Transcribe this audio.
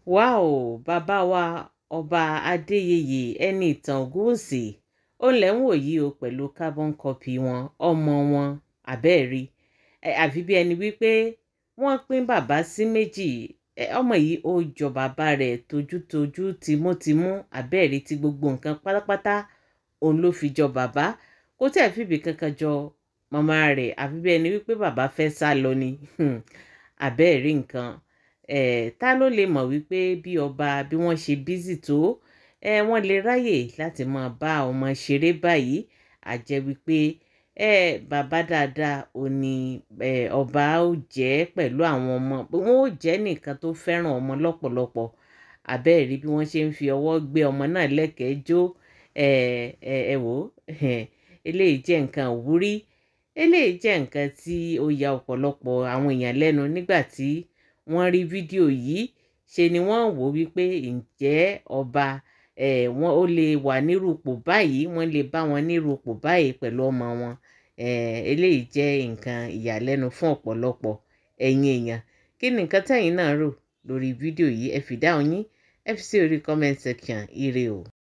Wáò bàbá wa ọba adéyẹyẹ Ẹniìtàn Ògúnwùsì ó lẹ̀ ń wò yìí o pẹ̀lú carbon copy wọn ọmọ wọn àbẹ́ẹ̀rí àfi bí ẹni wípé wọ́n pín bàbá sí méjì. Ọmọ yìí ó jọ bàbá rẹ̀ tójútójú tìmútìmú àbẹ́ẹ̀rí tí gbogbo nǹkan pátápátá òun ló fi jọ bàbá, kò tẹ̀ fìbí kankan jọ màmá rẹ̀ àfi bí ẹni wípé bàbá fẹ́ sá lọ ni àbẹ́ẹ̀rí nǹkan. Ta ló lè mọ̀ wípé bí ọba bí wọ́n ṣe bízì tó wọ́n lè ráyè láti máa bá ọmọ ṣeré báyìí, àjẹ́ wípé bàbá dáadáa ò ní ọba ó jẹ́ pẹ̀lú àwọn ọmọ, wọn ó jẹ́ nìkan tó fẹ́ràn ọmọ lọ́pọ̀lọpọ̀ àbẹ́ẹ̀rí bí wọ́n ṣe ń fi ọwọ́ gbé ọmọ náà lẹ́kẹ̀ẹ́ jó. Ẹ wò eléyìí jẹ́ nǹkan ìwúrí, eléyìí jẹ́ nǹkan tí ó ya ọ̀pọ̀lọpọ̀ àwọn èèyàn lẹ́nu nígbà tí wọ́n rí fídíò yìí. Ṣe ni wọ́n wò wípé ǹjẹ́ ọba wọn ó lè wà nírúpò báyìí, wọ́n lè bá wọn nírúpò báyìí pẹ̀lú ọmọ wọn. Eléyìí jẹ́ nǹkan ìyàlẹ́nu fún ọ̀pọ̀lọpọ̀ ẹ̀yin èèyàn. Kí ni nǹkan tẹ́yin náà rò lórí fídíò yìí? Ẹ fi ìdáhùn yín ẹ fi sí orí comment section. Ire o.